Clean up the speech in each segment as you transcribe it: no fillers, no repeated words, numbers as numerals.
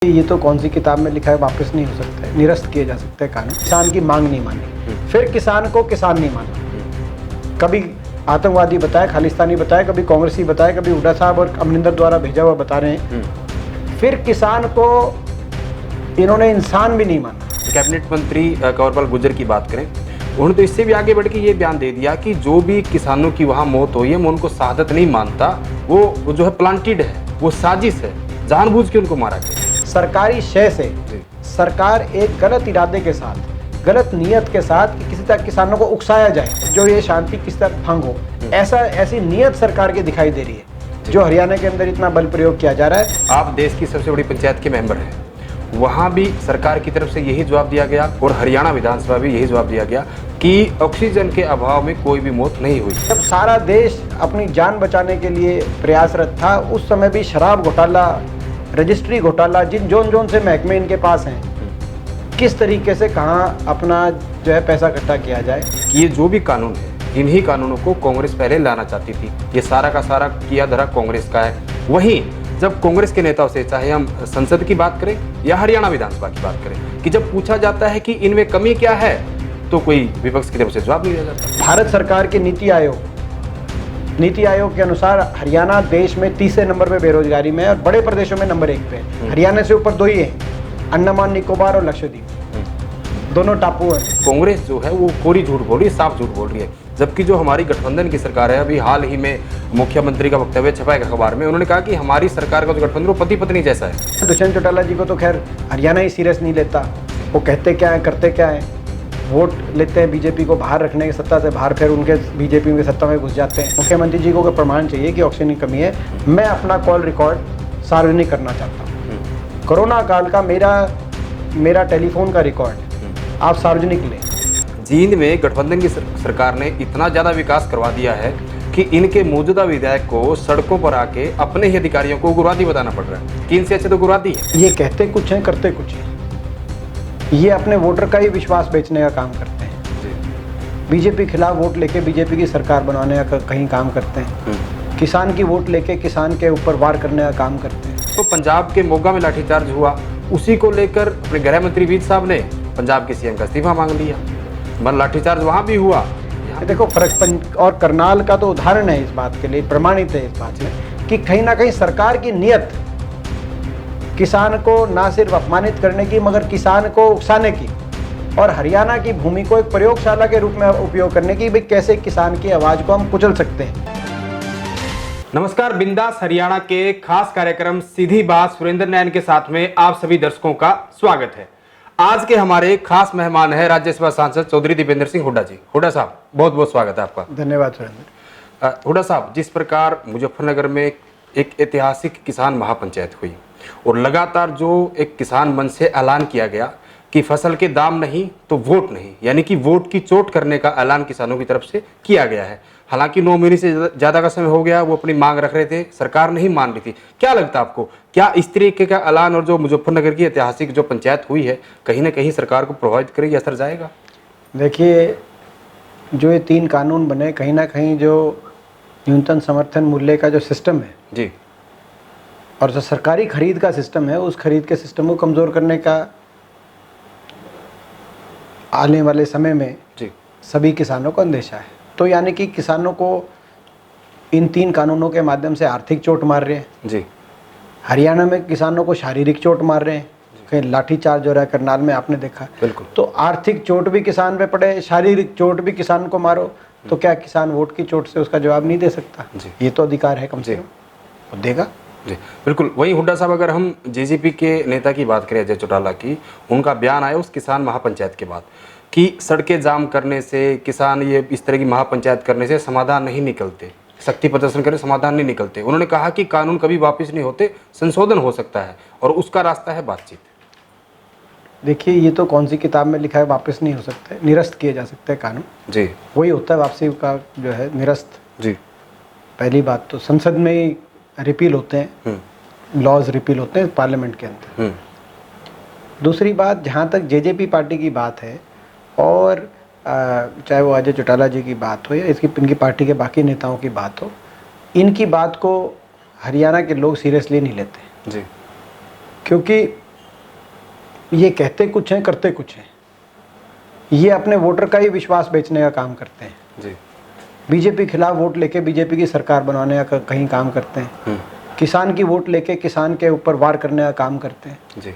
ये तो कौन सी किताब में लिखा है, वापस नहीं हो सकता है, निरस्त किए जा सकते हैं कानून। किसान की मांग नहीं मानी, फिर किसान को किसान नहीं माना। कभी आतंकवादी बताए, खालिस्तानी बताए, कभी कांग्रेसी बताए, कभी हुड्डा साहब और अमरिंदर द्वारा भेजा हुआ बता रहे हैं। फिर किसान को इन्होंने इंसान भी नहीं माना। कैबिनेट मंत्री कंवरपाल गुर्जर की बात करें, उन्होंने तो इससे भी आगे बढ़ के ये बयान दे दिया कि जो भी किसानों की वहाँ मौत हुई है, मैं उनको शहादत नहीं मानता, वो जो है प्लांटेड है, वो साजिश है, जानबूझ के उनको मारा गया। सरकारी शय से सरकार एक गलत इरादे के साथ, गलत नियत के साथ कि किसी तरह किसानों को उकसाया जाए, जो ये शांति किस तरह भंग हो, ऐसी नियत सरकार की दिखाई दे रही है। जो हरियाणा के अंदर इतना बल प्रयोग किया जा रहा है। आप देश की सबसे बड़ी पंचायत के मेंबर हैं, वहाँ भी सरकार की तरफ से यही जवाब दिया गया और हरियाणा विधानसभा भी यही जवाब दिया गया कि ऑक्सीजन के अभाव में कोई भी मौत नहीं हुई। जब सारा देश अपनी जान बचाने के लिए प्रयासरत था, उस समय भी शराब घोटाला, रजिस्ट्री घोटाला, जोन से महकमे इनके पास हैं, किस तरीके से कहाँ अपना जो है पैसा इकट्ठा किया जाए। ये जो भी कानून है, इन्हीं कानूनों को कांग्रेस पहले लाना चाहती थी। ये सारा का सारा किया धरा कांग्रेस का है। वहीं जब कांग्रेस के नेताओं से, चाहे हम संसद की बात करें या हरियाणा विधानसभा की बात करें, कि जब पूछा जाता है कि इनमें कमी क्या है, तो कोई विपक्ष की तरफ से जवाब नहीं दिया जाता। भारत सरकार के नीति आयोग के अनुसार हरियाणा देश में तीसरे नंबर पे बेरोजगारी में है और बड़े प्रदेशों में नंबर 1 पे है। हरियाणा से ऊपर 2 ही है, अंडमान निकोबार और लक्षद्वीप, दोनों टापू हैं। कांग्रेस जो है वो कोरी झूठ बोल रही है, साफ झूठ बोल रही है। जबकि जो हमारी गठबंधन की सरकार है, अभी हाल ही में मुख्यमंत्री का वक्तव्य छपा है अखबार में, उन्होंने कहा कि हमारी सरकार का जो गठबंधन वो पति पत्नी जैसा है। दुष्यंत चौटाला जी को तो खैर हरियाणा ही सीरियस नहीं लेता, वो कहते क्या है करते क्या है, वोट लेते हैं बीजेपी को बाहर रखने की, सत्ता से बाहर, फिर उनके बीजेपी में सत्ता में घुस जाते हैं। मुख्यमंत्री जी को प्रमाण चाहिए कि ऑक्सीजन की कमी है। मैं अपना कॉल रिकॉर्ड सार्वजनिक करना चाहता हूँ। कोरोना काल का मेरा टेलीफोन का रिकॉर्ड आप सार्वजनिक लें। जींद में गठबंधन की सरकार ने इतना ज़्यादा विकास करवा दिया है कि इनके मौजूदा विधायक को सड़कों पर आके अपने ही अधिकारियों को उग्रवादी बताना पड़ रहा है कि इनसे अच्छे तो उग्रवादी है। ये कहते कुछ हैं, करते कुछ हैं। ये अपने वोटर का ही विश्वास बेचने का काम करते हैं। बीजेपी खिलाफ वोट लेके बीजेपी की सरकार बनाने का कहीं काम करते हैं। किसान की वोट लेके किसान के ऊपर वार करने का काम करते हैं। तो पंजाब के मोगा में लाठीचार्ज हुआ, उसी को लेकर अपने गृह मंत्री विज साहब ने पंजाब के सीएम का इस्तीफा मांग लिया। मन लाठीचार्ज वहाँ भी हुआ। देखो फर्क, और करनाल का तो उदाहरण है इस बात के लिए, प्रमाणित है इस बात में कि कहीं ना कहीं सरकार की नियत किसान को ना सिर्फ अपमानित करने की, मगर किसान को उकसाने की, और हरियाणा की भूमि को एक प्रयोगशाला के रूप में उपयोग करने की, भाई कैसे किसान की आवाज को हम कुचल सकते हैं। नमस्कार, बिंदास हरियाणा के खास कार्यक्रम सीधी बात सुरेंद्र नयन के साथ में आप सभी दर्शकों का स्वागत है। आज के हमारे खास मेहमान है राज्यसभा सांसद चौधरी दीपेंद्र सिंह हुड्डा जी। हुड्डा साहब, बहुत बहुत स्वागत है आपका। धन्यवाद सुरेंद्र। हुड्डा साहब, जिस प्रकार मुजफ्फरनगर में एक ऐतिहासिक किसान महापंचायत हुई और लगातार जो एक किसान मन से ऐलान किया गया कि फसल के दाम नहीं तो वोट नहीं, यानी कि वोट की चोट करने का ऐलान किसानों की तरफ से किया गया है। हालांकि 9 महीने से ज़्यादा का समय हो गया, वो अपनी मांग रख रहे थे, सरकार नहीं मान रही थी। क्या लगता है आपको, क्या इस तरीके का ऐलान और जो मुजफ्फरनगर की ऐतिहासिक जो पंचायत हुई है, कहीं ना कहीं सरकार को प्रभावित करेगी, असर जाएगा? देखिए, जो ये 3 कानून बने, कहीं ना कहीं जो न्यूनतम समर्थन मूल्य का जो सिस्टम है जी, और जो सरकारी खरीद का सिस्टम है, उस खरीद के सिस्टम को कमज़ोर करने का आने वाले समय में जी, सभी किसानों को अंदेशा है। तो यानी कि किसानों को इन 3 कानूनों के माध्यम से आर्थिक चोट मार रहे हैं जी। हरियाणा में किसानों को शारीरिक चोट मार रहे हैं, कहीं लाठीचार्ज हो रहा है, करनाल में आपने देखा। बिल्कुल। तो आर्थिक चोट भी किसान पे पड़े, शारीरिक चोट भी किसान को मारो, तो क्या किसान वोट की चोट से उसका जवाब नहीं दे सकता? ये तो अधिकार है कम से कम, वो देगा। जी बिल्कुल। वहीं हुड्डा साहब, अगर हम जेजेपी के नेता की बात करें, अजय चौटाला की, उनका बयान आया उस किसान महापंचायत के बाद कि सड़कें जाम करने से, किसान ये इस तरह की महापंचायत करने से समाधान नहीं निकलते, शक्ति प्रदर्शन करने समाधान नहीं निकलते। उन्होंने कहा कि कानून कभी वापस नहीं होते, संशोधन हो सकता है और उसका रास्ता है बातचीत। देखिए, ये तो कौन सी किताब में लिखा है, वापस नहीं हो सकता है, निरस्त किए जा सकते हैं कानून। जी, वही होता है वापसी का जो है निरस्त। जी। पहली बात तो संसद में ही रिपील होते हैं, लॉज रिपील होते हैं पार्लियामेंट के अंदर। दूसरी बात, जहाँ तक जेजेपी पार्टी की बात है, और चाहे वो अजय चौटाला जी की बात हो या इनकी पार्टी के बाकी नेताओं की बात हो, इनकी बात को हरियाणा के लोग सीरियसली नहीं लेते। जी। क्योंकि ये कहते कुछ हैं, करते कुछ हैं। ये अपने वोटर का ही विश्वास बेचने का काम करते हैं जी। बीजेपी के खिलाफ वोट लेके बीजेपी की सरकार बनाने का कहीं काम करते हैं, किसान की वोट लेके किसान के ऊपर वार करने का काम करते हैं जी।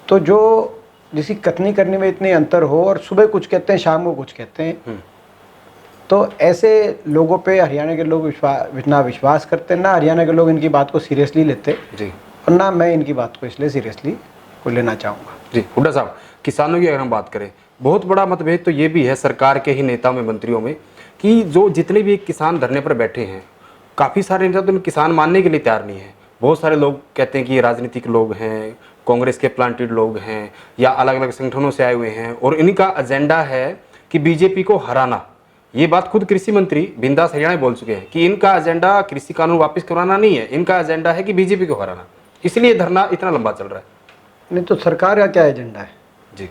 तो जो जिसकी कथनी करने में इतने अंतर हो और सुबह कुछ कहते हैं शाम को कुछ कहते हैं, तो ऐसे लोगों पे हरियाणा के लोग ना विश्वास करते हैं, ना हरियाणा के लोग इनकी बात को सीरियसली लेते जी। और ना मैं इनकी बात को इसलिए सीरियसली को लेना चाहूँगा। जी हुड्डा साहब, किसानों की अगर हम बात करें, बहुत बड़ा मतभेद तो ये भी है सरकार के ही नेताओं में, मंत्रियों में, कि जो जितने भी किसान धरने पर बैठे हैं, काफ़ी सारे नेता तो किसान मानने के लिए तैयार नहीं है। बहुत सारे लोग कहते हैं कि ये राजनीतिक लोग हैं, कांग्रेस के प्लांटेड लोग हैं या अलग अलग संगठनों से आए हुए हैं और इनका एजेंडा है कि बीजेपी को हराना। ये बात खुद कृषि मंत्री बिंदास हरियाणा बोल चुके हैं कि इनका एजेंडा कृषि कानून वापस करवाना नहीं है, इनका एजेंडा है कि बीजेपी को हराना, इसलिए धरना इतना लंबा चल रहा है। नहीं तो सरकार का क्या एजेंडा है जी?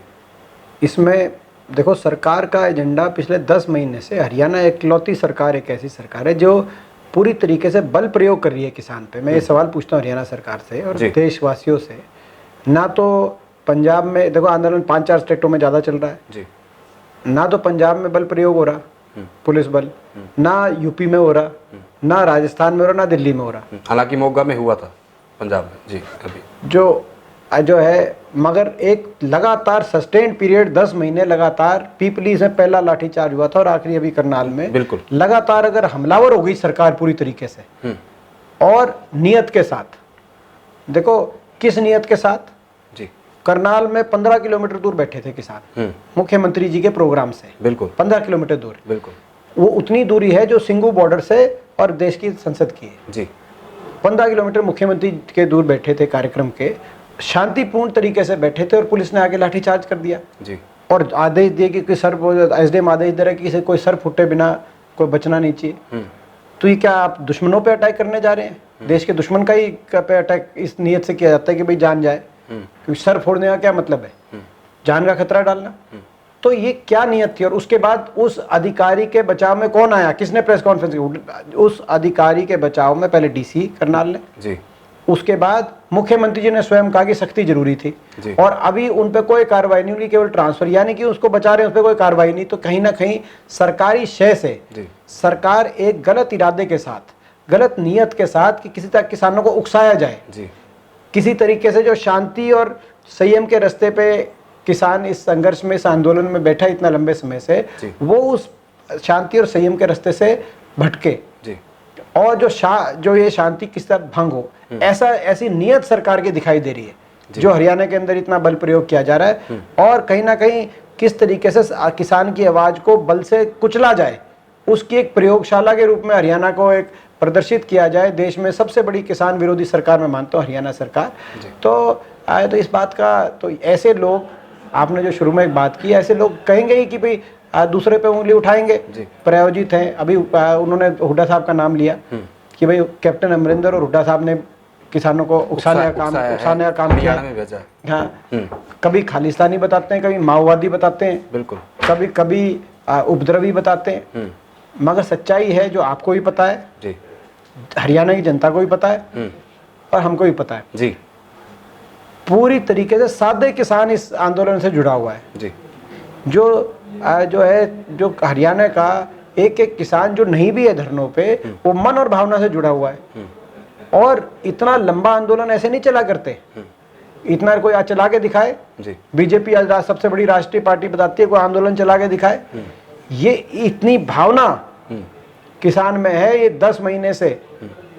इसमें देखो, सरकार का एजेंडा पिछले 10 महीने से हरियाणा इकलौती सरकार एक ऐसी सरकार है जो पूरी तरीके से बल प्रयोग कर रही है किसान पे। मैं ये सवाल पूछता हूँ हरियाणा सरकार से और देशवासियों से। ना तो पंजाब में देखो आंदोलन 5-4 स्टेटों में ज़्यादा चल रहा है जी। ना तो पंजाब में बल प्रयोग हो रहा, पुलिस बल, ना यूपी में हो रहा, ना राजस्थान में हो रहा, ना दिल्ली में हो रहा। हालांकि मोगा में हुआ था पंजाब में जी अभी जो है, मगर एक लगातार सस्टेन्ड पीरियड 10 महीने लगातार पीपली से पहला लाठीचार्ज हुआ था और आखिरी अभी करनाल में बिल्कुल लगातार अगर हमलावर हो गई सरकार पूरी तरीके से और नियत के साथ, देखो किस नियत के साथ जी, करनाल में 15 किलोमीटर दूर बैठे थे किसान मुख्यमंत्री जी के प्रोग्राम से, बिल्कुल 15 किलोमीटर दूर, बिल्कुल वो उतनी दूरी है जो सिंगू बॉर्डर से और देश की संसद की है जी। 15 किलोमीटर मुख्यमंत्री के दूर बैठे थे, कार्यक्रम के शांतिपूर्ण तरीके से बैठे थे और पुलिस ने आके लाठीचार्ज कर दिया जी। और आदेश दिए कि सर, एसडीएम आदेश दे रहा है कि कोई सर फुटे बिना कोई बचना नहीं चाहिए। तो ये क्या आप दुश्मनों पे अटैक करने जा रहे हैं? देश के दुश्मन का ही पे अटैक इस नियत से किया जाता है कि भाई जान जाए, क्योंकि सर फोड़ने का क्या मतलब है, जान का खतरा डालना। तो ये क्या नियत थी? और उसके बाद उस अधिकारी के बचाव में कौन आया, किसने प्रेस कॉन्फ्रेंस की? उस अधिकारी के बचाव में पहले डीसी करनाल ने जी, उसके बाद मुख्यमंत्री जी ने स्वयं कहा कि सख्ती जरूरी थी और अभी उन पे कोई कार्रवाई नहीं हुई, केवल ट्रांसफर, यानी कि उसको बचा रहे हैं, उस पर कोई कार्रवाई नहीं। तो कहीं ना कहीं सरकारी शय से सरकार एक गलत इरादे के साथ, गलत नियत के साथ कि किसी तरह किसानों को उकसाया जाए जी, किसी तरीके से जो शांति और संयम के रास्ते पे किसान इस संघर्ष में, इस आंदोलन में बैठा इतना लंबे समय से, वो उस शांति और संयम के रास्ते से भटके और जो ये शांति किस तरह भंग हो, ऐसी नियत सरकार की दिखाई दे रही है जो हरियाणा के अंदर इतना बल प्रयोग किया जा रहा है। और कहीं ना कहीं किस तरीके से किसान की आवाज को बल से कुचला जाए, उसकी एक प्रयोगशाला के रूप में हरियाणा को एक प्रदर्शित किया जाए। देश में सबसे बड़ी किसान विरोधी सरकार मैं मानता हूँ हरियाणा सरकार। तो इस बात का, तो ऐसे लोग, आपने जो शुरू में एक बात की, ऐसे लोग कहेंगे ही कि भाई दूसरे पे उंगली उठाएंगे, प्रायोजित हैं। अभी उन्होंने हुड्डा साहब का नाम लिया कि भाई कैप्टन अमरिंदर और हुड्डा साहब ने किसानों को उकसाने का काम किया। हाँ, कभी खालिस्तानी बताते हैं, कभी माओवादी बताते हैं, बिल्कुल, कभी उपद्रवी बताते हैं, मगर सच्चाई है जो आपको भी पता है जी, हरियाणा की जनता को भी पता है और हमको भी पता है जी। पूरी तरीके से सादे किसान इस आंदोलन से जुड़ा हुआ है जी। जो हरियाणा का एक एक किसान जो नहीं भी है धरनों पे, वो मन और भावना से जुड़ा हुआ है। और इतना लंबा आंदोलन ऐसे नहीं चला करते, इतना कोई आज चला के दिखाए जी। बीजेपी आज सबसे बड़ी राष्ट्रीय पार्टी बताती है, कोई आंदोलन चला के दिखाए। ये इतनी भावना किसान में है, ये 10 महीने से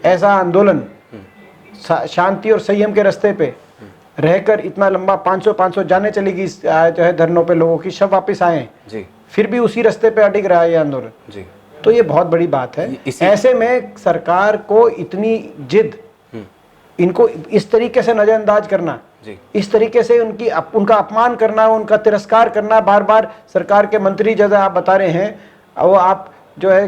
ऐसा आंदोलन शांति और संयम के रास्ते पे रहकर इतना लंबा 500 जाने चलेगी जो है धरनों पे, लोगों की शव वापिस आए जी, फिर भी उसी रास्ते पे अटक रहा है ये आंदोलन जी। तो ये बहुत बड़ी बात है। ऐसे में सरकार को इतनी जिद, इनको इस तरीके से नजरअंदाज करना जी, इस तरीके से उनका अपमान करना, उनका तिरस्कार करना, बार बार सरकार के मंत्री जैसे आप बता रहे हैं, वो आप जो है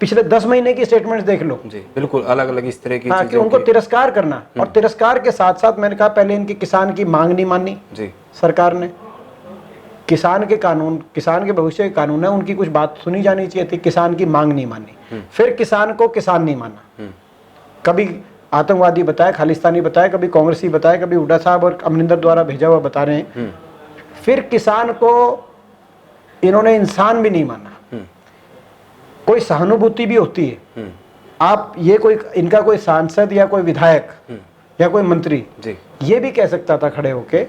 पिछले 10 महीने की स्टेटमेंट्स देख लो जी, बिल्कुल अलग अलग इस तरह की कि उनको तिरस्कार करना। और तिरस्कार के साथ साथ मैंने कहा पहले इनकी किसान की मांग नहीं मानी जी सरकार ने। किसान के कानून, किसान के भविष्य के कानून है, उनकी कुछ बात सुनी जानी चाहिए थी, किसान की मांग नहीं मानी। फिर किसान को किसान नहीं माना, कभी आतंकवादी बताया, खालिस्तानी बताया, कभी कांग्रेसी बताया, कभी हुड्डा साहब और अमरिंदर द्वारा भेजा हुआ बता रहे हैं। फिर किसान को इन्होंने इंसान भी नहीं माना। कोई सहानुभूति भी होती है। आप ये कोई इनका कोई सांसद या कोई विधायक या कोई मंत्री ये भी कह सकता था खड़े होके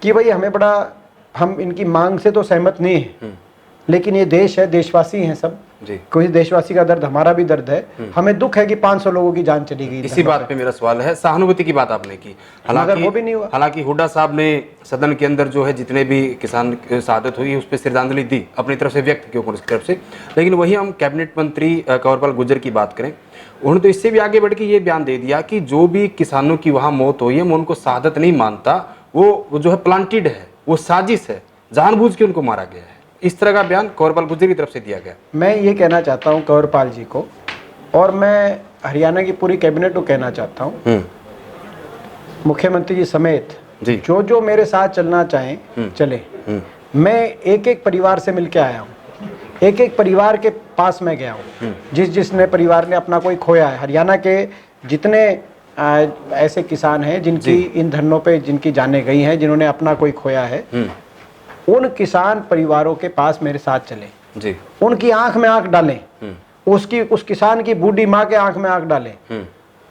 कि भाई हमें बड़ा, हम इनकी मांग से तो सहमत नहीं है, लेकिन ये देश है, देशवासी हैं सब, कोई देशवासी का दर्द हमारा भी दर्द है, हमें दुख है कि 500 लोगों की जान चली गई। इसी बात पे मेरा सवाल है, सहानुभूति की बात आपने की, वो भी नहीं हुआ। हालांकि हुड्डा साहब ने सदन के अंदर जो है जितने भी किसान शहादत हुई उस पर श्रद्धांजलि दी, अपनी तरफ से व्यक्त की कांग्रेस की तरफ से। लेकिन वही हम कैबिनेट मंत्री कंवरपाल गुर्जर की बात करें, उन्होंने तो इससे भी आगे बढ़ के ये बयान दे दिया कि जो भी किसानों की वहां मौत हुई है मैं उनको शहादत नहीं मानता, वो जो है प्लांटेड है, वो साजिश है, जानबूझ के उनको मारा गया है। इस तरह का बयान कंवरपाल गुर्जर की तरफ से दिया गया। मैं ये कहना चाहता हूं कंवरपाल जी को, और मैं हरियाणा की पूरी कैबिनेट को कहना चाहता हूं, मुख्यमंत्री जी समेत जो जो मेरे साथ चलना चाहें चले। मैं एक एक परिवार से मिलकर आया हूं, एक एक परिवार के पास मैं गया हूं, जिसने परिवार ने अपना कोई खोया है। हरियाणा के जितने ऐसे किसान हैं जिनकी इन धरनों पे जिनकी जानें गई हैं, जिन्होंने अपना कोई खोया है, उन किसान परिवारों के पास मेरे साथ चले, उनकी आंख में आंख डालें, उस किसान की बूढ़ी माँ के आंख में आंख डालें,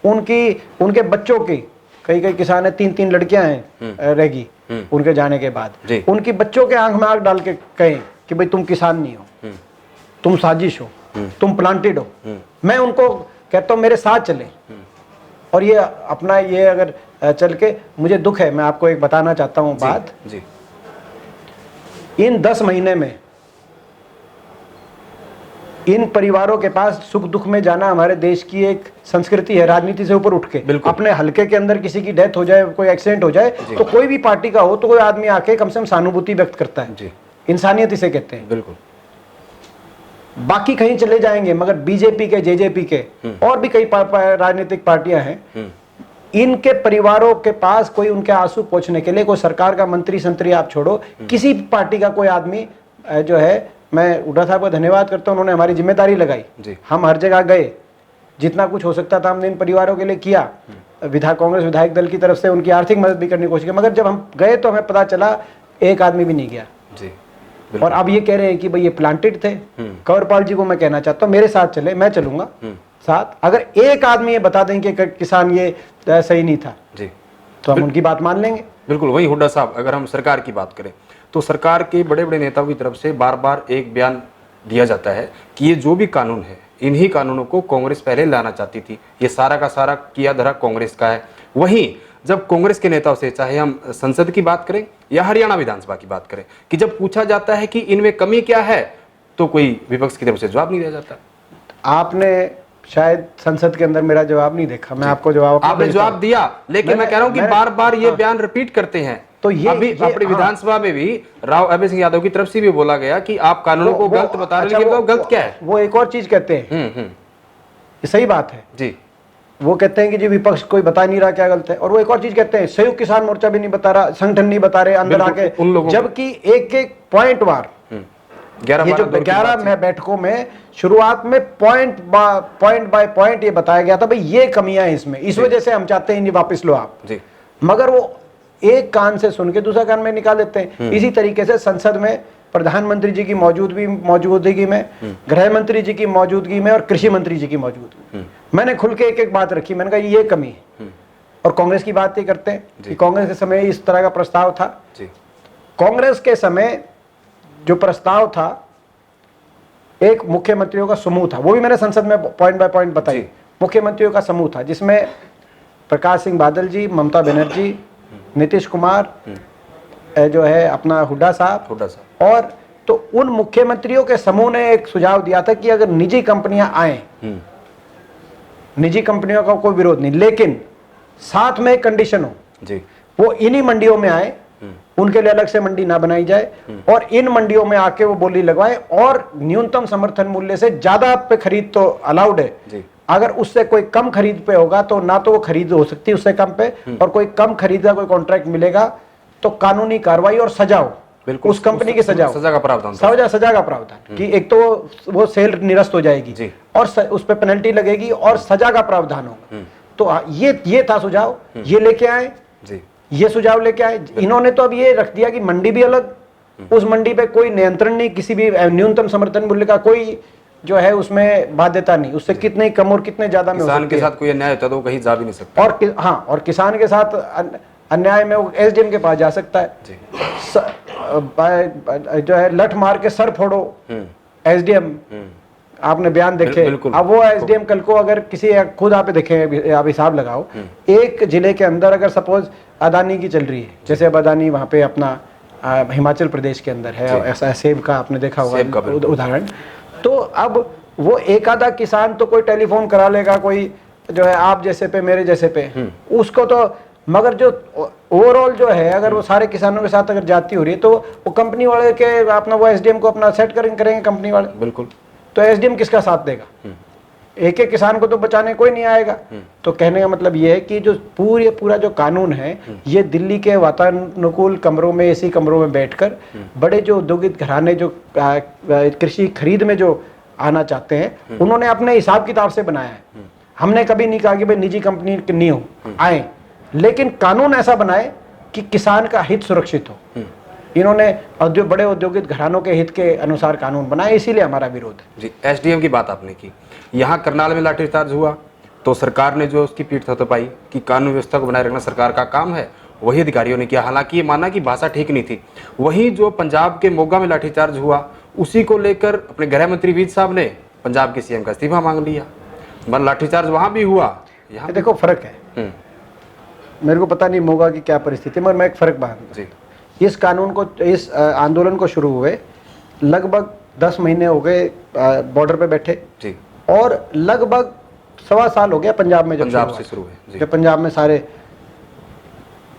उनके बच्चों की, कई किसान है 3-3 लड़कियां हैं रहेगी उनके जाने के बाद, उनकी बच्चों के आंख में आंख डाल के कहें कि भाई तुम किसान नहीं हो, तुम साजिश हो, तुम प्लांटेड हो। मैं उनको कहता हूं मेरे साथ चले। और ये अपना ये अगर चल के, मुझे दुख है, मैं आपको एक बताना चाहता हूं बात, इन 10 महीने में इन परिवारों के पास सुख दुख में जाना हमारे देश की एक संस्कृति है, राजनीति से ऊपर उठ के। अपने हलके के अंदर किसी की डेथ हो जाए, कोई एक्सीडेंट हो जाए, तो कोई भी पार्टी का हो तो कोई आदमी आके कम से कम सहानुभूति व्यक्त करता है। इंसानियत इसे कहते हैं। बिल्कुल। बाकी कहीं चले जाएंगे, मगर बीजेपी के, जेजेपी के और भी कई राजनीतिक पार्टियां हैं, इनके परिवारों के पास कोई उनके आंसू पोंछने के लिए कोई सरकार का मंत्री संतरी आप छोड़ो, किसी पार्टी का कोई आदमी जो है, मैं हुड्डा साहब का धन्यवाद करता हूं, उन्होंने हमारी जिम्मेदारी लगाई। हम हर जगह गए, जितना कुछ हो सकता था हमने इन परिवारों के लिए किया। कांग्रेस विधायक दल की तरफ से उनकी आर्थिक मदद भी करने की कोशिश की, मगर जब हम गए तो हमें पता चला एक आदमी भी नहीं गया। और अब ये कह रहे हैं कि भाई ये प्लांटेड थे। कंवरपाल जी को मैं कहना चाहता हूँ मेरे साथ चले, मैं चलूंगा साथ। अगर एक आदमी ये बता दें कि किसान ये सही नहीं था तो हम उनकी बात मान लेंगे। बिल्कुल। वही हुड्डा साहब, अगर हम सरकार की बात करें तो सरकार के बड़े बड़े नेताओं की तरफ से बार बार एक बयान दिया जाता है कि ये जो भी कानून है, इन्हीं कानूनों को कांग्रेस पहले लाना चाहती थी, ये सारा का सारा किया धरा कांग्रेस का है। वहीं जब कांग्रेस के नेताओं से, चाहे हम संसद की बात करें या हरियाणा विधानसभा की बात करें, कि जब पूछा जाता है कि इनमें कमी क्या है, तो कोई विपक्ष की तरफ से जवाब नहीं दिया जाता। आपने शायद संसद के अंदर मेरा जवाब नहीं देखा, मैं आपको जवाब, आपने जवाब दिया, लेकिन मैं कह रहा हूं कि बार बार ये बयान रिपीट करते हैं। तो ये अभी अपनी विधानसभा में भी राव अभय सिंह यादव की तरफ से भी बोला गया कि आप कानूनों को गलत बता रहे हैं, लेकिन वो गलत क्या है? वो एक और चीज कहते हैं, ये सही बात है जी। वो कहते हैं कि जी विपक्ष कोई बता नहीं रहा क्या गलत है, और वो एक और चीज कहते हैं संयुक्त किसान मोर्चा भी नहीं बता रहा, संगठन नहीं बता रहे अंदर आके, जबकि एक एक पॉइंट वार 11 बैठकों में शुरुआत में पॉइंट बाय पॉइंट ये बताया गया था भाई ये कमियां हैं इसमें, इस वजह से हम चाहते हैं वापस लो आप जी। मगर वो एक कान से सुन के दूसरा कान में निकाल देते हैं। इसी तरीके से संसद में प्रधानमंत्री जी की मौजूदगी में, गृह मंत्री जी की मौजूदगी में और कृषि मंत्री जी की मौजूदगी, मैंने खुल के एक एक बात रखी। मैंने कहा ये कमी है। और कांग्रेस की बात ये करते हैं कि कांग्रेस के समय इस तरह का प्रस्ताव था। कांग्रेस के समय जो प्रस्ताव था, एक मुख्यमंत्रियों का समूह था, वो भी मैंने संसद में पॉइंट बाय पॉइंट बताई। मुख्यमंत्रियों का समूह था जिसमें प्रकाश सिंह बादल जी, ममता बनर्जी, नीतीश कुमार, जो है अपना हुड्डा साहब, और तो उन मुख्यमंत्रियों के समूह ने एक सुझाव दिया था कि अगर निजी कंपनियां आए, निजी कंपनियों का कोई विरोध नहीं, लेकिन साथ में एक कंडीशन हो जी, वो इन्हीं मंडियों में आए, उनके लिए अलग से मंडी ना बनाई जाए, और इन मंडियों में आके वो बोली लगवाएं, और न्यूनतम समर्थन मूल्य से ज्यादा पे खरीद तो अलाउड है जी। अगर उससे कोई कम खरीद पे होगा तो ना तो वो खरीद हो सकती है उससे कम पे, और कोई कम खरीद का कोई कॉन्ट्रैक्ट मिलेगा तो कानूनी कार्रवाई और सजा हो, उस कंपनी की सजा का प्रावधान, सजा का प्रावधान कि एक तो वो सेल निरस्त हो जाएगी और उस पर पेनल्टी लगेगी और सजा का प्रावधान होगा। तो ये था सुझाव, ये लेके आए जी, ये सुझाव लेके आए। इन्होंने तो अब ये रख दिया कि मंडी भी अलग, उस मंडी पे कोई नियंत्रण नहीं, किसी भी न्यूनतम समर्थन मूल्य का कोई जो है उसमें बाध्यता नहीं, उससे कितने कम और कितने ज्यादा में हो किसान सकती के है। साथ कोई अन्याय होता है तो वो कहीं जा भी नहीं सकता। हाँ, और किसान के साथ अन्याय में वो एसडीएम के पास जा सकता है। जी, जो है लठ मार के सर फोड़ो एसडीएम, आपने बयान देखे। बिल्कुल। अब वो एसडीएम कल को अगर किसी, खुद आप देखें, आप हिसाब लगाओ, एक जिले के अंदर अगर सपोज अदानी की चल रही है, जैसे अब अदानी वहां पे अपना हिमाचल प्रदेश के अंदर है, ऐसा सेब का आपने देखा होगा उदाहरण, तो अब वो एक आधा किसान तो कोई टेलीफोन करा लेगा, कोई जो है आप जैसे पे मेरे जैसे पे, उसको तो, मगर जो ओवरऑल जो है अगर वो सारे किसानों के साथ अगर जाती हो रही है तो वो कंपनी वाले के अपना वो एसडीएम को अपना सेट करेंगे कंपनी वाले। बिल्कुल। तो एसडीएम किसका साथ देगा? एक एक किसान को तो बचाने कोई नहीं आएगा। तो कहने का मतलब ये है कि जो पूरा जो कानून है, ये दिल्ली के वातानुकूल कमरों में, एसी कमरों में बैठकर बड़े जो औद्योगिक घराने जो कृषि खरीद में जो आना चाहते हैं, उन्होंने अपने हिसाब किताब से बनाया है। हमने कभी नहीं कहा कि भाई निजी कंपनी नहीं हो, आए, लेकिन कानून ऐसा बनाए कि किसान का हित सुरक्षित हो। इन्होंने बड़े औद्योगिक घरानों के हित के अनुसार कानून बनाए, इसीलिए हमारा विरोध है। जी, एसडीएम की बात आपने की, यहाँ करनाल में लाठीचार्ज हुआ तो सरकार ने जो उसकी पीठ थपथपाई कि कानून व्यवस्था को बनाए रखना सरकार का काम है, वही अधिकारियों ने किया। हालांकि ये माना कि भाषा ठीक नहीं थी। वहीं जो पंजाब के मोगा में लाठीचार्ज हुआ, उसी को लेकर अपने गृह मंत्री विज साहब ने पंजाब के सीएम का इस्तीफा मांग लिया। मतलब लाठीचार्ज वहां भी हुआ, यहाँ देखो फर्क है। मेरे को पता नहीं मोगा की क्या परिस्थिति, मगर मैं एक फर्क बात, इस कानून को, इस आंदोलन को शुरू हुए लगभग 10 महीने हो गए बॉर्डर पे बैठे जी, और लगभग 1.25 साल हो गया पंजाब में, पंजाब से शुरू हुए जब पंजाब में सारे,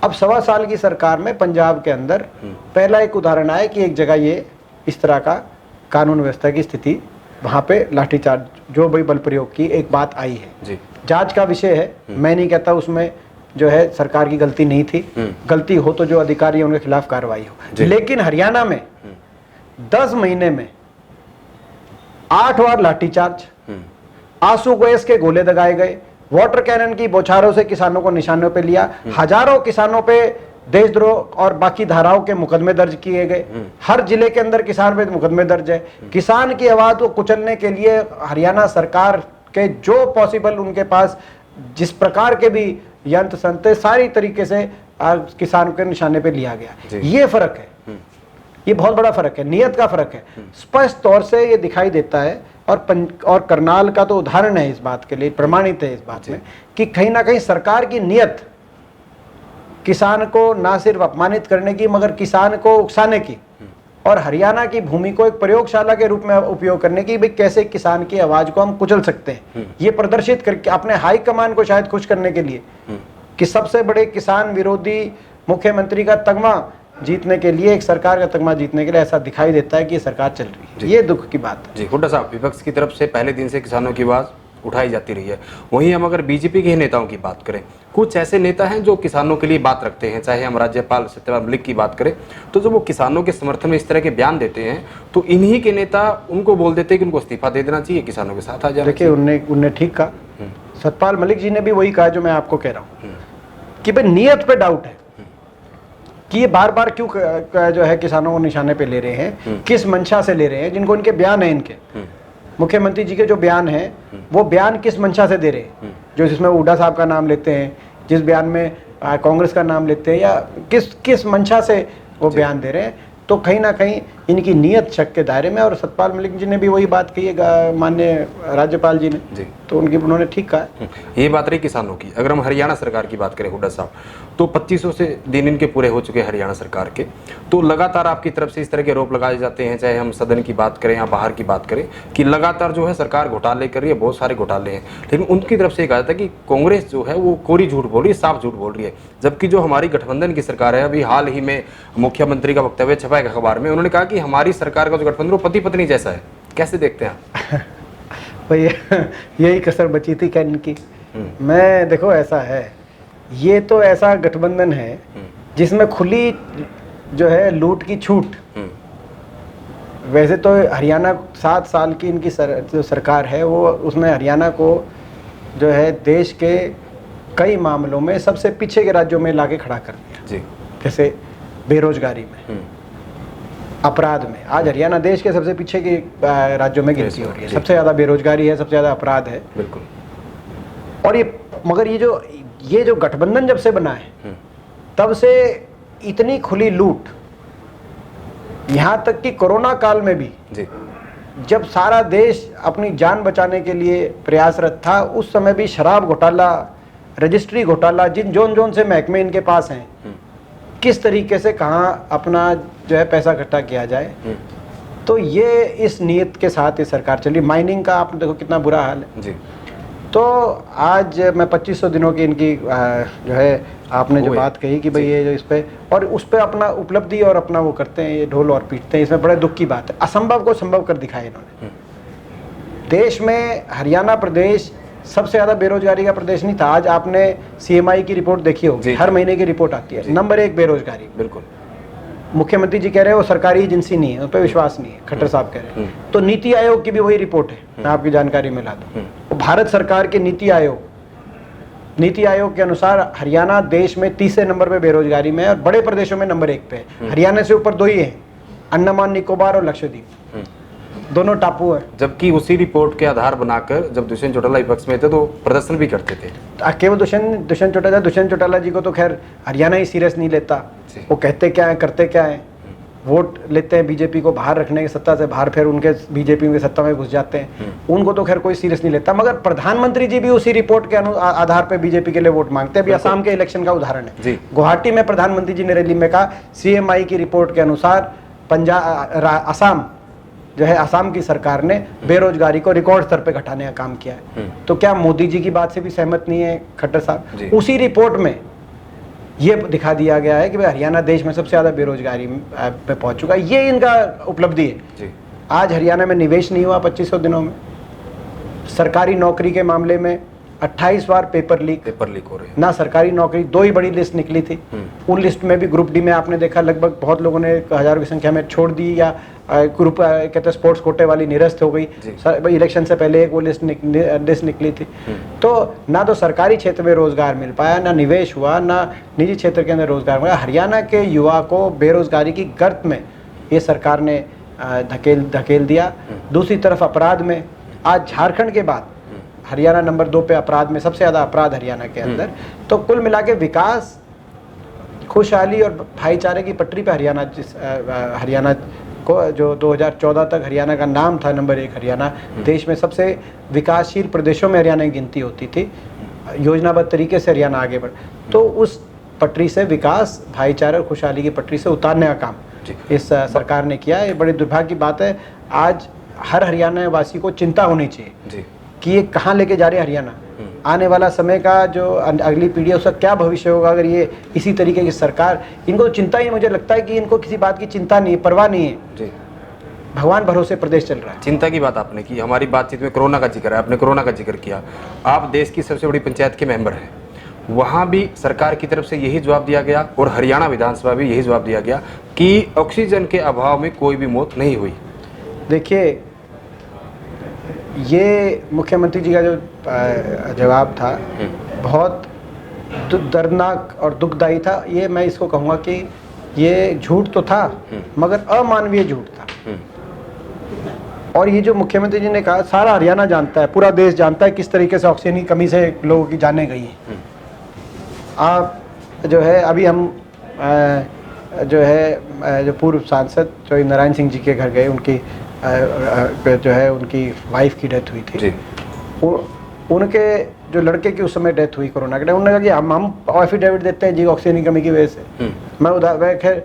अब 1.25 साल की सरकार में पंजाब के अंदर पहला एक उदाहरण आया कि एक जगह ये इस तरह का कानून व्यवस्था की स्थिति, वहां पे लाठीचार्ज जो भी बल प्रयोग की एक बात आई है जी। जांच का विषय है, मैं नहीं कहता उसमें जो है सरकार की गलती नहीं थी, गलती हो तो जो अधिकारी है उनके खिलाफ कार्रवाई हो। लेकिन हरियाणा में 10 महीने में 8 बार लाठीचार्ज, आंसू गैस के गोले दगाए गए, वाटर कैनन की बौछारों से किसानों को निशानों पे लिया, हजारों किसानों पे देशद्रोह और बाकी धाराओं के मुकदमे दर्ज किए गए। हर जिले के अंदर किसान पे मुकदमे दर्ज है। किसान की आवाज को कुचलने के लिए हरियाणा सरकार के जो पॉसिबल उनके पास जिस प्रकार के भी यंत्र संते, सारी तरीके से किसान के निशाने पे लिया गया। ये फर्क है, ये बहुत बड़ा फर्क है, नियत का फर्क है। स्पष्ट तौर से ये दिखाई देता है, और करनाल का तो उदाहरण है इस बात के लिए, प्रमाणित है इस बात में कि कहीं ना कहीं सरकार की नियत किसान को ना सिर्फ अपमानित करने की, मगर किसान को उकसाने की, और हरियाणा की भूमि को एक प्रयोगशाला के रूप में उपयोग करने की, भाई कैसे किसान की आवाज को हम कुचल सकते हैं, ये प्रदर्शित करके अपने हाई कमान को शायद खुश करने के लिए कि सबसे बड़े किसान विरोधी मुख्यमंत्री का तगमा जीतने के लिए, एक सरकार का तगमा जीतने के लिए ऐसा दिखाई देता है कि ये सरकार चल रही है। ये दुख की बात है। जी, हुड्डा साहब, विपक्ष की तरफ से पहले दिन से किसानों की आवाज उठाई जाती रही है। वहीं हम अगर बीजेपी के नेताओं की बात करें, कुछ ऐसे नेता हैं जो किसानों के लिए बात रखते हैं। चाहे हम राज्यपाल सत्यपाल मलिक की बात करें, तो जब वो किसानों के समर्थन में इस तरह के बयान देते हैं, तो इन्हीं के नेता उनको बोल देते हैं कि उनको इस्तीफा दे देना चाहिए, किसानों के साथ आ जाना। देखिए, उनने ठीक कहा। सत्यपाल मलिक जी ने भी वही कहा जो मैं आपको कह रहा हूँ कि भाई नियत पे डाउट है कि ये बार बार क्यों जो है किसानों को निशाने पे ले रहे हैं, किस मंशा से ले रहे हैं। जिनको इनके बयान है, इनके मुख्यमंत्री जी के जो बयान है, वो बयान किस मंशा से दे रहे हैं, जो जिसमें हुड्डा साहब का नाम लेते हैं, जिस बयान में कांग्रेस का नाम लेते हैं, या किस मंशा से वो बयान दे रहे हैं। तो कहीं ना कहीं इनकी नीयत शक के दायरे में, और सत्यपाल मलिक जी ने भी वही बात कही है, माननीय राज्यपाल जी ने, तो उन्होंने ठीक कहा। ये बात रही किसानों की। अगर हम हरियाणा सरकार की बात करें हुड्डा साहब, तो 2500 से दिन इनके पूरे हो चुके हैं हरियाणा सरकार के। तो लगातार आपकी तरफ से इस तरह के आरोप लगाए जाते हैं, चाहे हम सदन की बात करें या बाहर की बात करें, कि लगातार जो है सरकार घोटाले कर रही है, बहुत सारे घोटाले हैं। लेकिन उनकी तरफ से कहा जाता है कि कांग्रेस जो है वो कोरी झूठ बोल रही है, साफ झूठ बोल रही है। जबकि जो हमारी गठबंधन की सरकार है, अभी हाल ही में मुख्यमंत्री का वक्तव्य छपा है अखबार में, उन्होंने कहा कि हमारी सरकार का जो गठबंधन वो पति पत्नी जैसा है। कैसे देखते हैं भाई? यही कसर बची थी क्या इनकी? मैं देखो, ऐसा है, ये तो ऐसा गठबंधन है जिसमें खुली जो है लूट की छूट। वैसे तो हरियाणा 7 साल की इनकी जो सरकार है, वो उसमें हरियाणा को जो है देश के कई मामलों में सबसे पीछे के राज्यों में लाके खड़ा कर दिया। जी। जैसे बेरोजगारी में, अपराध में। आज हरियाणा देश के सबसे पीछे के राज्यों में गिनती हो रही है। सबसे ज़्यादा बेरोजगारी है, सबसे ज़्यादा अपराध है। बिल्कुल। और ये मगर ये जो गठबंधन जब से बना है तब से इतनी खुली लूट, यहाँ तक कि कोरोना काल में भी जी। जब सारा देश अपनी जान बचाने के लिए प्रयासरत था, उस समय भी शराब घोटाला, रजिस्ट्री घोटाला, जोन से महकमे इनके पास हैं, किस तरीके से कहाँ अपना जो है पैसा इकट्ठा किया जाए। तो ये इस नीयत के साथ ये सरकार चली। माइनिंग का आप देखो कितना बुरा हाल है जी। तो आज मैं 2500 दिनों की इनकी जो है आपने जो बात कही कि भाई ये जो इस पे और उस पे अपना उपलब्धि और अपना वो करते हैं, ये ढोल और पीटते हैं, इसमें बड़े दुख की बात है। असंभव को संभव कर दिखाया इन्होंने। देश में हरियाणा प्रदेश सबसे ज़्यादा बेरोजगारी का प्रदेश नहीं था। आज आपने CMI की रिपोर्ट देखी होगी, हर महीने की रिपोर्ट आती है, नंबर 1 बेरोजगारी। बिल्कुल। मुख्यमंत्री जी कह रहे हैं वो सरकारी एजेंसी नहीं है, उस पर विश्वास नहीं है, खट्टर साहब कह रहे हैं। तो नीति आयोग की भी वही रिपोर्ट है, मैं आपकी जानकारी में ला दूं। भारत सरकार के नीति आयोग के अनुसार हरियाणा देश में 30 नंबर पे बेरोजगारी में है और बड़े प्रदेशों में नंबर 1 पे है। हरियाणा से ऊपर 2 ही हैं, अंडमान निकोबार और लक्षद्वीप, दोनों टापू है। जबकि उसी रिपोर्ट के आधार बनाकर जब दुष्यंत चौटाला विपक्ष में थे तो प्रदर्शन भी करते थे। केवल दुष्यंत चौटाला जी को तो खैर हरियाणा ही सीरियस नहीं लेता। वो कहते क्या है, करते क्या है, वोट लेते हैं बीजेपी को बाहर रखने की, सत्ता से बाहर, फिर उनके बीजेपी में सत्ता में घुस जाते हैं। उनको तो खैर कोई सीरियस नहीं लेता। मगर प्रधानमंत्री जी भी उसी रिपोर्ट के आधार पर बीजेपी के लिए वोट मांगते हैं। अभी असम के इलेक्शन का उदाहरण है, गुवाहाटी में प्रधानमंत्री जी ने रैली में कहा CMI की रिपोर्ट के अनुसार असम जो है, असम की सरकार ने बेरोजगारी को रिकॉर्ड स्तर पे घटाने का काम किया है। तो क्या मोदी जी की बात से भी सहमत नहीं है खट्टर साहब? उसी रिपोर्ट में ये दिखा दिया गया है कि भाई हरियाणा देश में सबसे ज्यादा बेरोजगारी पे पहुंच चुका है। ये इनका उपलब्धि है। आज हरियाणा में निवेश नहीं हुआ 2500 दिनों में। सरकारी नौकरी के मामले में 28 बार पेपर लीक हो रहे हैं। ना सरकारी नौकरी, 2 ही बड़ी लिस्ट निकली थी। उन लिस्ट में भी ग्रुप डी में आपने देखा लगभग बहुत लोगों ने हजारों की संख्या में छोड़ दी या ग्रुप कहते स्पोर्ट्स कोटे वाली निरस्त हो गई। इलेक्शन से पहले एक वो लिस्ट निकली थी। तो ना तो सरकारी क्षेत्र में रोजगार मिल पाया, ना निवेश हुआ, ना निजी क्षेत्र के अंदर रोजगार मिला। हरियाणा के युवा को बेरोजगारी की गर्त में ये सरकार ने धकेल दिया। दूसरी तरफ अपराध में आज झारखंड के बाद हरियाणा नंबर 2 पे अपराध में, सबसे ज्यादा अपराध हरियाणा के अंदर। तो कुल मिला के विकास, खुशहाली और भाईचारे की पटरी पे हरियाणा को जो 2014 तक हरियाणा का नाम था नंबर 1 हरियाणा, देश में सबसे विकासशील प्रदेशों में हरियाणा की गिनती होती थी। योजनाबद्ध तरीके से हरियाणा आगे बढ़, तो उस पटरी से विकास, भाईचारे और खुशहाली की पटरी से उतारने का काम इस सरकार ने किया है। ये बड़ी दुर्भाग्य की बात है। आज हर हरियाणा वासी को चिंता होनी चाहिए कि ये कहाँ लेके जा रहे हैं हरियाणा। आने वाला समय का जो अगली पीढ़ी है उसका क्या भविष्य होगा अगर ये इसी तरीके की सरकार, इनको चिंता ही, मुझे लगता है कि इनको किसी बात की चिंता नहीं है, परवाह नहीं है। भगवान भरोसे प्रदेश चल रहा है। चिंता की बात आपने की, हमारी बातचीत में कोरोना का जिक्र है, आपने कोरोना का जिक्र किया। आप देश की सबसे बड़ी पंचायत के मेंबर हैं, वहाँ भी सरकार की तरफ से यही जवाब दिया गया और हरियाणा विधानसभा भी यही जवाब दिया गया कि ऑक्सीजन के अभाव में कोई भी मौत नहीं हुई। देखिए, ये मुख्यमंत्री जी का जो जवाब था बहुत दर्दनाक और दुखदायी था। ये मैं इसको कहूँगा कि ये झूठ तो था मगर अमानवीय झूठ था। और ये जो मुख्यमंत्री जी ने कहा, सारा हरियाणा जानता है, पूरा देश जानता है किस तरीके से ऑक्सीजन की कमी से लोगों की जानें गई हैं। आप जो है अभी हम जो पूर्व सांसद जो नारायण सिंह जी के घर गए, उनकी जो है उनकी वाइफ की डेथ हुई थी। उनके जो लड़के की उस समय डेथ हुई कोरोना के टाइम, उन्होंने कहा कि हम एफिडेविट देते हैं जी ऑक्सीजन की कमी की वजह से। मैं खैर,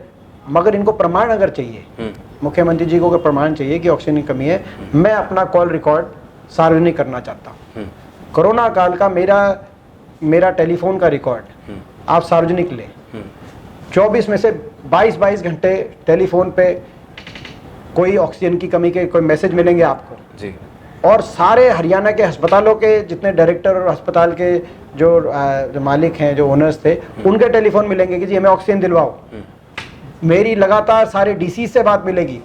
मगर इनको प्रमाण अगर चाहिए, मुख्यमंत्री जी को अगर प्रमाण चाहिए कि ऑक्सीजन की कमी है, मैं अपना कॉल रिकॉर्ड सार्वजनिक करना चाहता हूँ। कोरोना काल का मेरा टेलीफोन का रिकॉर्ड आप सार्वजनिक लें। 24 में से 22 घंटे टेलीफोन पे कोई ऑक्सीजन की कमी के कोई मैसेज मिलेंगे आपको जी। और सारे हरियाणा के अस्पतालों के जितने डायरेक्टर और अस्पताल के जो मालिक हैं, जो ओनर्स थे, उनके टेलीफोन मिलेंगे कि जी हमें ऑक्सीजन दिलवाओ। मेरी लगातार सारे डीसी से बात मिलेगी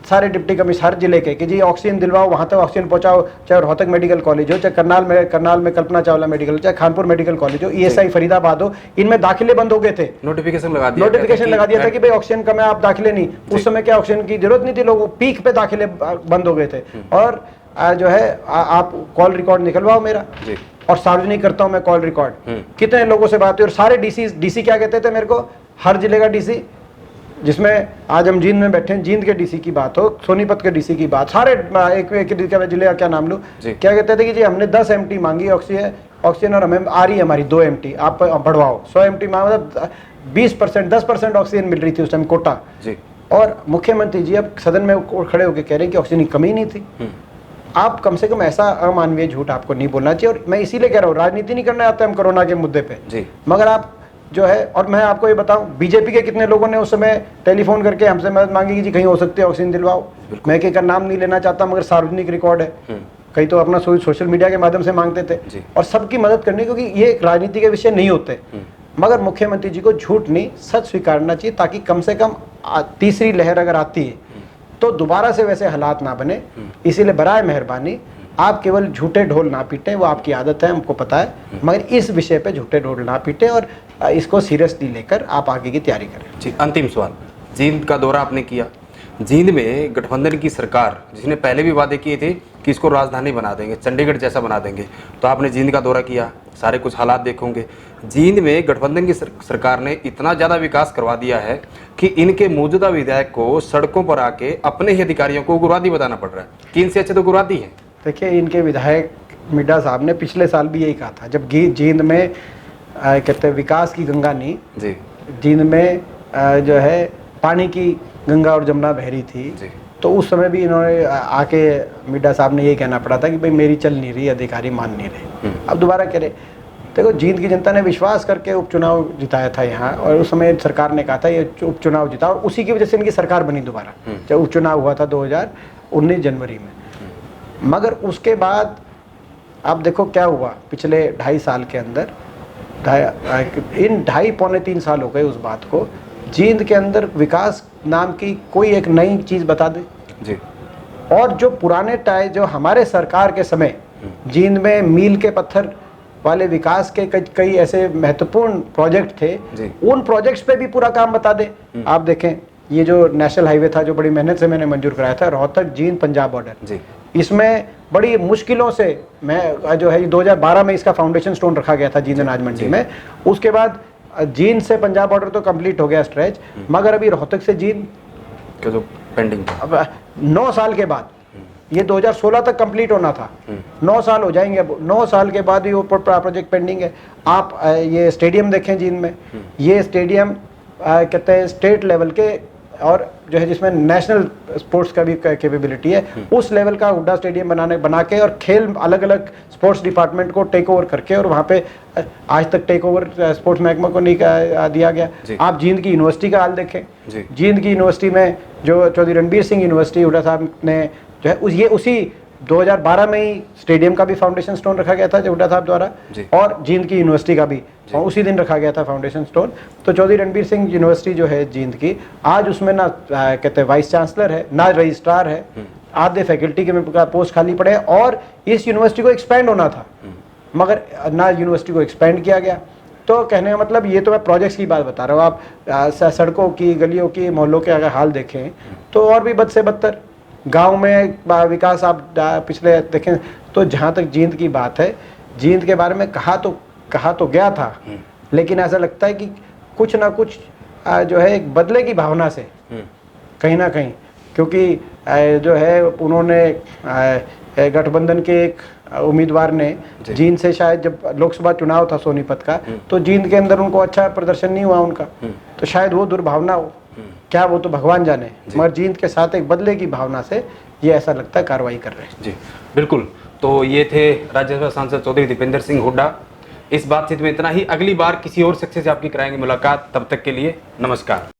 सारे डिप्टी कमिश्नर हर जिले के कि जी ऑक्सीजन दिलवाओ, वहाँ तक ऑक्सीजन पहुँचाओ, चाहे रोहतक मेडिकल कॉलेज हो, चाहे करनाल में कल्पना चावला मेडिकल, चाहे खानपुर मेडिकल कॉलेज हो, ESI फरीदाबाद हो, इनमें दाखिले बंद हो गए थे। नोटिफिकेशन लगा दिया था कि भाई ऑक्सीजन कम है, आप दाखिले नहीं। उस समय क्या ऑक्सीजन की जरूरत नहीं थी, लोगों पीक पे दाखिले बंद हो गए थे। और जो है आप कॉल रिकॉर्ड निकलवाओ मेरा, और सार्वजनिक करता हूं मैं कॉल रिकॉर्ड, कितने लोगों से बात हुई। और सारे डीसी क्या कहते थे मेरे को, हर जिले का डीसी, जिसमें आज हम जींद में बैठे हैं, जींद के डीसी की बात हो, सोनीपत के डीसी की बात, सारे एक जिले का क्या नाम लूं, क्या कहते थे कि जी हमने 10 MT मांगी ऑक्सीजन और हमें आ रही है हमारी 2 MT, आप बढ़वाओ। 100 MT मतलब 20%, 10% ऑक्सीजन मिल रही थी उस टाइम कोटा। और मुख्यमंत्री जी अब सदन में खड़े होकर कह रहे हैं कि ऑक्सीजन की कमी नहीं थी। आप कम से कम ऐसा अमानवीय झूठ आपको नहीं बोलना चाहिए। और मैं इसीलिए कह रहा हूँ, राजनीति नहीं करना चाहते हम कोरोना के मुद्दे पे, मगर आप जो है, और मैं आपको ये बताऊं, बीजेपी के कितने लोगों ने उस समय टेलीफोन करके हमसे मदद मांगी कि जी कहीं हो सकती है ऑक्सीजन दिलवाओ। मैं एक का नाम नहीं लेना चाहता, मगर सार्वजनिक रिकॉर्ड है, कहीं तो अपना सोशल मीडिया के माध्यम से मांगते थे, और सबकी मदद करनी, क्योंकि ये एक राजनीति के विषय नहीं होते। मगर मुख्यमंत्री जी को झूठ नहीं, सच स्वीकारना चाहिए, ताकि कम से कम तीसरी लहर अगर आती है तो दोबारा से वैसे हालात ना बने। इसीलिए बराए मेहरबानी आप केवल झूठे ढोल ना पीटे, वो आपकी आदत है, हमको पता है, मगर इस विषय पे झूठे ढोल ना पीटे और इसको सीरियसली लेकर आप आगे की तैयारी करें। जी, अंतिम सवाल, जींद का दौरा आपने किया, जींद में गठबंधन की सरकार जिसने पहले भी वादे किए थे कि इसको राजधानी बना देंगे, चंडीगढ़ जैसा बना देंगे, तो आपने जींद का दौरा किया, सारे कुछ हालात देखोगे। जींद में गठबंधन की सरकार ने इतना ज़्यादा विकास करवा दिया है कि इनके मौजूदा विधायक को सड़कों पर आके अपने ही अधिकारियों को उग्रवादी बताना पड़ रहा है कि इनसे अच्छे तो उग्रवादी हैं। देखिए, इनके विधायक मिड्डा साहब ने पिछले साल भी यही कहा था, जब जींद में कहते हैं विकास की गंगा नहीं, जी जींद में जो है पानी की गंगा और जमुना बह रही थी, तो उस समय भी इन्होंने आके मिड्डा साहब ने ये कहना पड़ा था कि भाई मेरी चल नहीं रही, अधिकारी मान नहीं रहे। अब दोबारा कह रहे, देखो जींद की जनता ने विश्वास करके उपचुनाव जिताया था यहाँ, और उस समय सरकार ने कहा था ये उपचुनाव जिता, और उसी की वजह से इनकी सरकार बनी दोबारा, जब उपचुनाव हुआ था 2019 जनवरी में। मगर उसके बाद आप देखो क्या हुआ पिछले 2.5 साल के अंदर, इन 2.5 पौने 3 साल हो गए उस बात को, जींद के अंदर विकास नाम की कोई एक नई चीज़ बता दे जी। और जो पुराने जो हमारे सरकार के समय जींद में मील के पत्थर वाले विकास के कई ऐसे महत्वपूर्ण प्रोजेक्ट थे, उन प्रोजेक्ट्स पे भी पूरा काम बता दे। आप देखें, ये जो नेशनल हाईवे था, जो बड़ी मेहनत से मैंने मंजूर कराया था, रोहतक जींद पंजाब बॉर्डर, इसमें बड़ी मुश्किलों से मैं जो है 2012 में इसका फाउंडेशन स्टोन रखा गया था जींद अनाज मंडी में। उसके बाद जींद से पंजाब बॉर्डर तो कंप्लीट हो गया स्ट्रेच, मगर अभी रोहतक से जींद का जो पेंडिंग, अब 9 साल के बाद, ये 2016 तक कंप्लीट होना था, 9 साल हो जाएंगे अब, 9 साल के बाद ही वो प्रोजेक्ट पेंडिंग है। आप ये स्टेडियम देखें जींद में, ये स्टेडियम कहते हैं स्टेट लेवल के, और जो है जिसमें नेशनल स्पोर्ट्स का भी कैपेबिलिटी है, उस लेवल का हुड्डा स्टेडियम बना के, और खेल अलग अलग स्पोर्ट्स डिपार्टमेंट को टेक ओवर करके, और वहाँ पे आज तक टेक ओवर स्पोर्ट्स महकमा को नहीं दिया गया। आप जींद की यूनिवर्सिटी का हाल देखें, जींद की यूनिवर्सिटी में जो चौधरी रणबीर सिंह यूनिवर्सिटी हुड्डा साहब ने जो है ये उसी 2012 में ही स्टेडियम का भी फाउंडेशन स्टोन रखा गया था हुड्डा साहब द्वारा, और जींद की यूनिवर्सिटी का भी उसी दिन रखा गया था फाउंडेशन स्टोन। तो चौधरी रणबीर सिंह यूनिवर्सिटी जो है जींद की, आज उसमें ना कहते हैं वाइस चांसलर है, ना रजिस्ट्रार है, आधे फैकल्टी के पोस्ट खाली पड़े, और इस यूनिवर्सिटी को एक्सपेंड होना था, मगर ना यूनिवर्सिटी को एक्सपेंड किया गया। तो कहने का मतलब, ये तो मैं प्रोजेक्ट्स की बात बता रहा हूँ, आप सड़कों की, गलियों की, मोहल्लों के अगर हाल देखें तो और भी बद से बदतर। गांव में विकास आप पिछले देखें तो, जहाँ तक जींद की बात है, जींद के बारे में कहा तो गया था, लेकिन ऐसा लगता है कि कुछ ना कुछ जो है एक बदले की भावना से कहीं ना कहीं, क्योंकि जो है उन्होंने गठबंधन के एक उम्मीदवार ने जींद से, शायद जब लोकसभा चुनाव था सोनीपत का, तो जींद के अंदर उनको अच्छा प्रदर्शन नहीं हुआ उनका, तो शायद वो दुर्भावना हो, क्या वो तो भगवान जाने, मगर जींद के साथ एक बदले की भावना से ये ऐसा लगता है कार्रवाई कर रहे हैं। जी बिल्कुल। तो ये थे राज्यसभा सांसद चौधरी दीपेंद्र सिंह हुड्डा। इस बातचीत में इतना ही, अगली बार किसी और शख्स से आपकी कराएंगे मुलाकात, तब तक के लिए नमस्कार।